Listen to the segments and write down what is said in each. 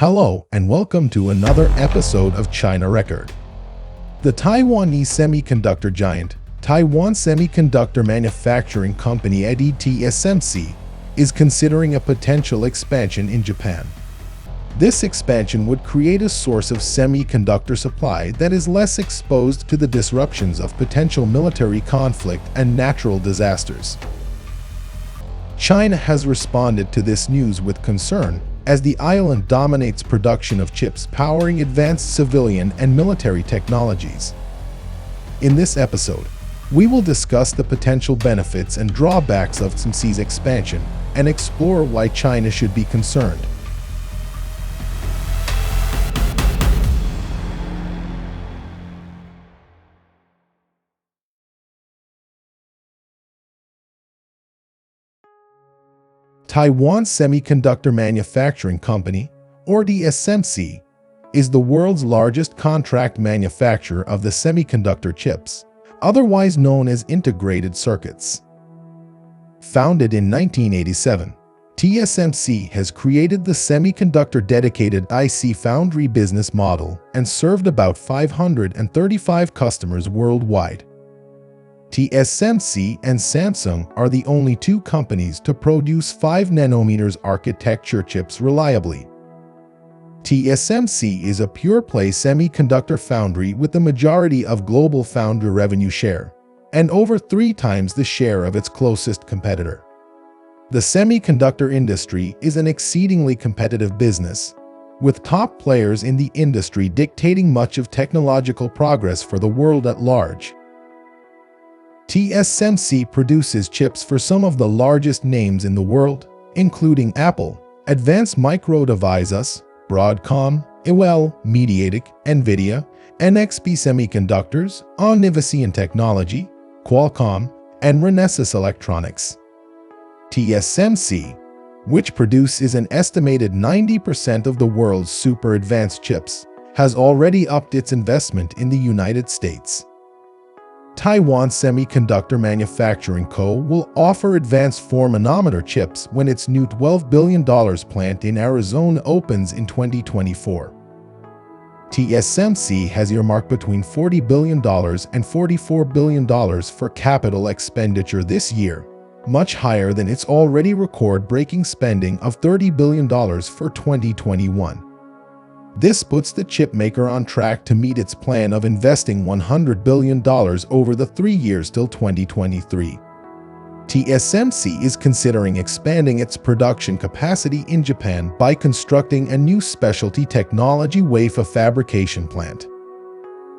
Hello and welcome to another episode of China Record. The Taiwanese semiconductor giant, Taiwan Semiconductor Manufacturing Company TSMC, is considering a potential expansion in Japan. This expansion would create a source of semiconductor supply that is less exposed to the disruptions of potential military conflict and natural disasters. China has responded to this news with concern, as the island dominates production of chips powering advanced civilian and military technologies. In this episode, we will discuss the potential benefits and drawbacks of TSMC's expansion and explore why China should be concerned. Taiwan Semiconductor Manufacturing Company, or TSMC, is the world's largest contract manufacturer of the semiconductor chips, otherwise known as integrated circuits. Founded in 1987, TSMC has created the semiconductor dedicated IC foundry business model and served about 535 customers worldwide. TSMC and Samsung are the only two companies to produce 5 nanometers architecture chips reliably. TSMC is a pure-play semiconductor foundry with the majority of global foundry revenue share, and over 3 times the share of its closest competitor. The semiconductor industry is an exceedingly competitive business, with top players in the industry dictating much of technological progress for the world at large. TSMC produces chips for some of the largest names in the world, including Apple, Advanced Micro Devices, Broadcom, Intel, MediaTek, NVIDIA, NXP Semiconductors, Onivision Technology, Qualcomm, and Renesas Electronics. TSMC, which produces an estimated 90% of the world's super advanced chips, has already upped its investment in the United States. Taiwan Semiconductor Manufacturing Co. will offer advanced 4-nanometer chips when its new $12 billion plant in Arizona opens in 2024. TSMC has earmarked between $40 billion and $44 billion for capital expenditure this year, much higher than its already record-breaking spending of $30 billion for 2021. This puts the chipmaker on track to meet its plan of investing $100 billion over the 3 years till 2023. TSMC is considering expanding its production capacity in Japan by constructing a new specialty technology wafer fabrication plant.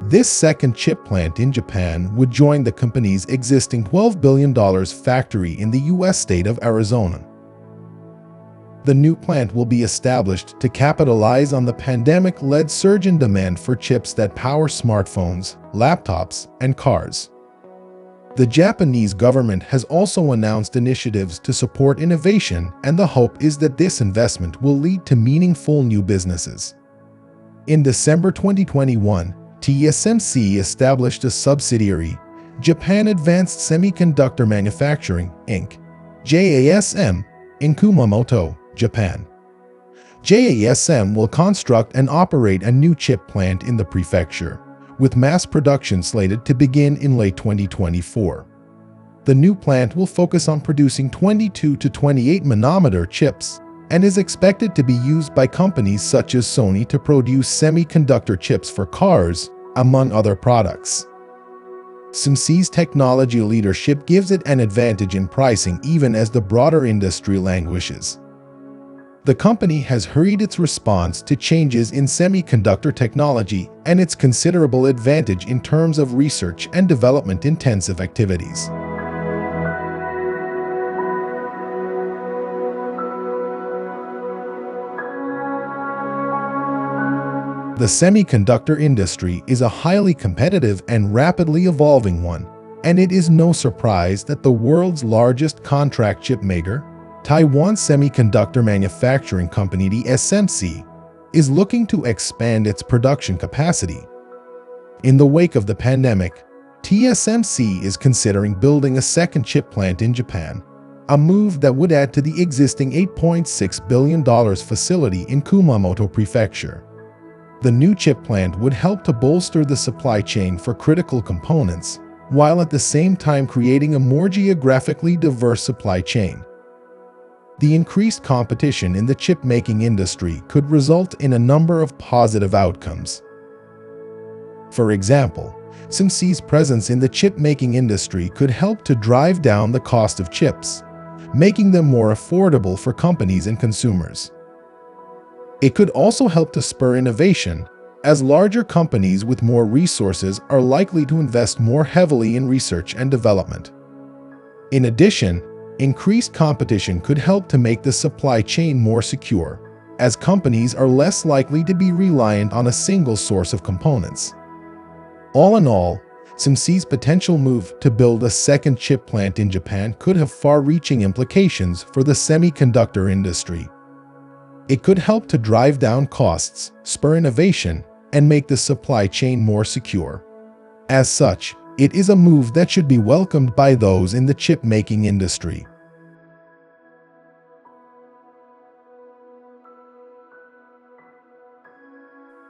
This second chip plant in Japan would join the company's existing $12 billion factory in the U.S. state of Arizona. The new plant will be established to capitalize on the pandemic-led surge in demand for chips that power smartphones, laptops, and cars. The Japanese government has also announced initiatives to support innovation, and the hope is that this investment will lead to meaningful new businesses. In December 2021, TSMC established a subsidiary, Japan Advanced Semiconductor Manufacturing, Inc., JASM, in Kumamoto, Japan. JASM will construct and operate a new chip plant in the prefecture, with mass production slated to begin in late 2024. The new plant will focus on producing 22 to 28 nanometer chips and is expected to be used by companies such as Sony to produce semiconductor chips for cars, among other products. TSMC's technology leadership gives it an advantage in pricing even as the broader industry languishes. The company has hurried its response to changes in semiconductor technology and its considerable advantage in terms of research and development intensive activities. The semiconductor industry is a highly competitive and rapidly evolving one, and it is no surprise that the world's largest contract chip maker, Taiwan Semiconductor Manufacturing Company TSMC, is looking to expand its production capacity. In the wake of the pandemic, TSMC is considering building a second chip plant in Japan, a move that would add to the existing $8.6 billion facility in Kumamoto Prefecture. The new chip plant would help to bolster the supply chain for critical components, while at the same time creating a more geographically diverse supply chain. The increased competition in the chip-making industry could result in a number of positive outcomes. For example, TSMC's presence in the chip-making industry could help to drive down the cost of chips, making them more affordable for companies and consumers. It could also help to spur innovation, as larger companies with more resources are likely to invest more heavily in research and development. In addition, increased competition could help to make the supply chain more secure, as companies are less likely to be reliant on a single source of components. All in all, TSMC's potential move to build a second chip plant in Japan could have far-reaching implications for the semiconductor industry. It could help to drive down costs, spur innovation, and make the supply chain more secure. As such, it is a move that should be welcomed by those in the chip-making industry.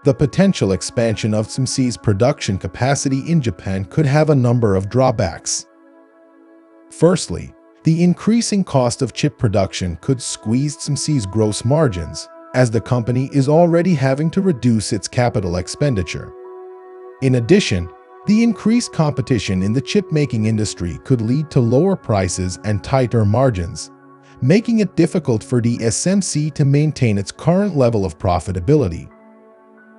The potential expansion of TSMC's production capacity in Japan could have a number of drawbacks. Firstly, the increasing cost of chip production could squeeze TSMC's gross margins, as the company is already having to reduce its capital expenditure. In addition, the increased competition in the chip-making industry could lead to lower prices and tighter margins, making it difficult for TSMC to maintain its current level of profitability.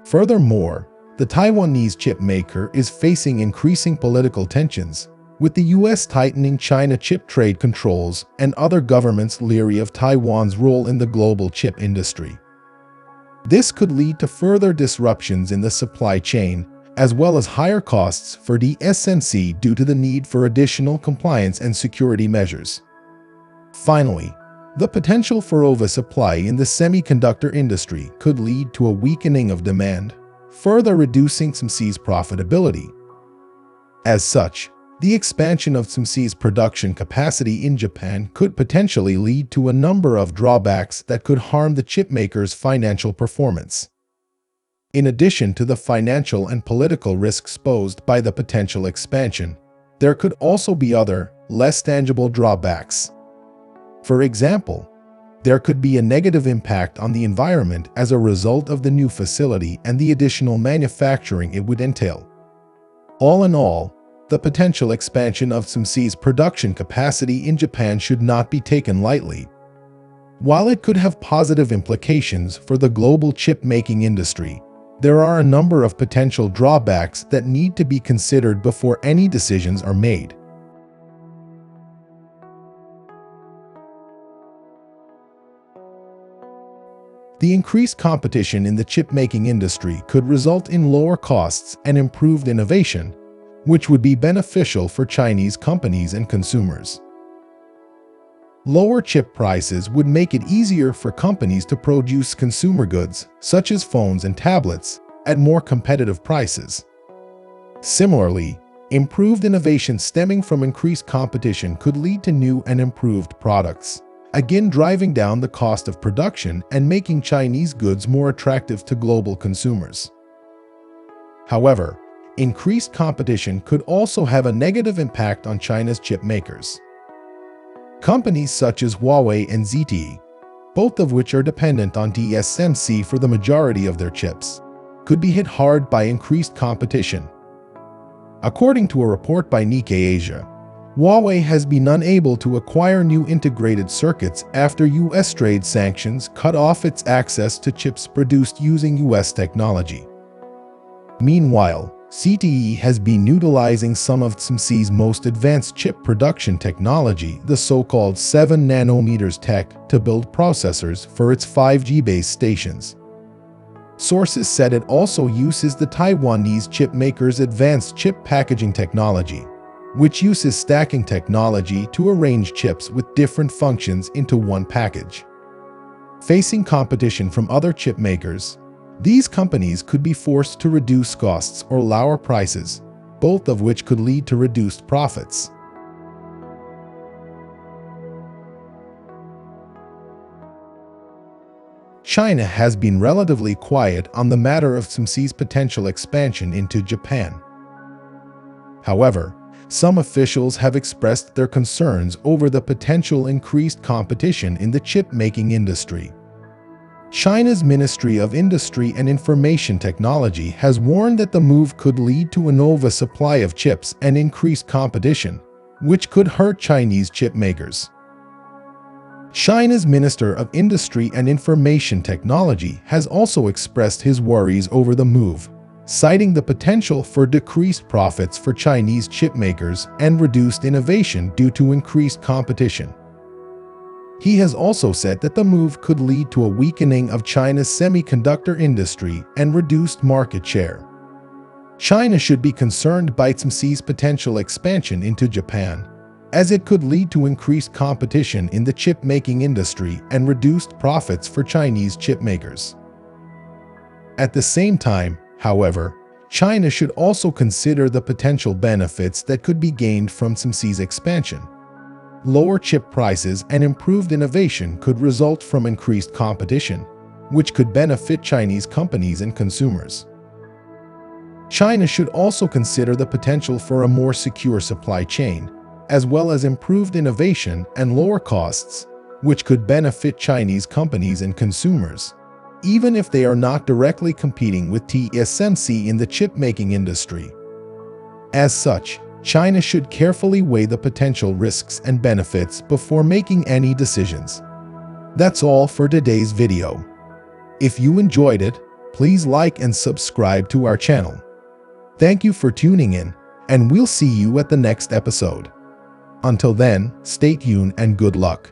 Furthermore, the Taiwanese chip maker is facing increasing political tensions, with the US tightening China chip trade controls and other governments leery of Taiwan's role in the global chip industry. This could lead to further disruptions in the supply chain, as well as higher costs for TSMC due to the need for additional compliance and security measures. Finally, the potential for oversupply in the semiconductor industry could lead to a weakening of demand, further reducing TSMC's profitability. As such, the expansion of TSMC's production capacity in Japan could potentially lead to a number of drawbacks that could harm the chipmaker's financial performance. In addition to the financial and political risks posed by the potential expansion, there could also be other, less tangible drawbacks. For example, there could be a negative impact on the environment as a result of the new facility and the additional manufacturing it would entail. All in all, the potential expansion of TSMC's production capacity in Japan should not be taken lightly. While it could have positive implications for the global chip-making industry, there are a number of potential drawbacks that need to be considered before any decisions are made. The increased competition in the chip-making industry could result in lower costs and improved innovation, which would be beneficial for Chinese companies and consumers. Lower chip prices would make it easier for companies to produce consumer goods, such as phones and tablets, at more competitive prices. Similarly, improved innovation stemming from increased competition could lead to new and improved products, again driving down the cost of production and making Chinese goods more attractive to global consumers. However, increased competition could also have a negative impact on China's chip makers. Companies such as Huawei and ZTE, both of which are dependent on TSMC for the majority of their chips, could be hit hard by increased competition. According to a report by Nikkei Asia, Huawei has been unable to acquire new integrated circuits after US trade sanctions cut off its access to chips produced using US technology. Meanwhile, ZTE has been utilizing some of TSMC's most advanced chip production technology, the so-called 7 nanometers tech, to build processors for its 5G base stations. Sources said it also uses the Taiwanese chip maker's advanced chip packaging technology, which uses stacking technology to arrange chips with different functions into one package. Facing competition from other chip makers, these companies could be forced to reduce costs or lower prices, both of which could lead to reduced profits. China has been relatively quiet on the matter of TSMC's potential expansion into Japan. However, some officials have expressed their concerns over the potential increased competition in the chip-making industry. China's Ministry of Industry and Information Technology has warned that the move could lead to an oversupply of chips and increased competition, which could hurt Chinese chip makers. China's Minister of Industry and Information Technology has also expressed his worries over the move, citing the potential for decreased profits for Chinese chip makers and reduced innovation due to increased competition. He has also said that the move could lead to a weakening of China's semiconductor industry and reduced market share. China should be concerned by TSMC's potential expansion into Japan, as it could lead to increased competition in the chip-making industry and reduced profits for Chinese chip makers. At the same time, however, China should also consider the potential benefits that could be gained from TSMC's expansion. Lower chip prices and improved innovation could result from increased competition, which could benefit Chinese companies and consumers. China should also consider the potential for a more secure supply chain, as well as improved innovation and lower costs, which could benefit Chinese companies and consumers, even if they are not directly competing with TSMC in the chip-making industry. As such, China should carefully weigh the potential risks and benefits before making any decisions. That's all for today's video. If you enjoyed it, please like and subscribe to our channel. Thank you for tuning in, and we'll see you at the next episode. Until then, stay tuned and good luck.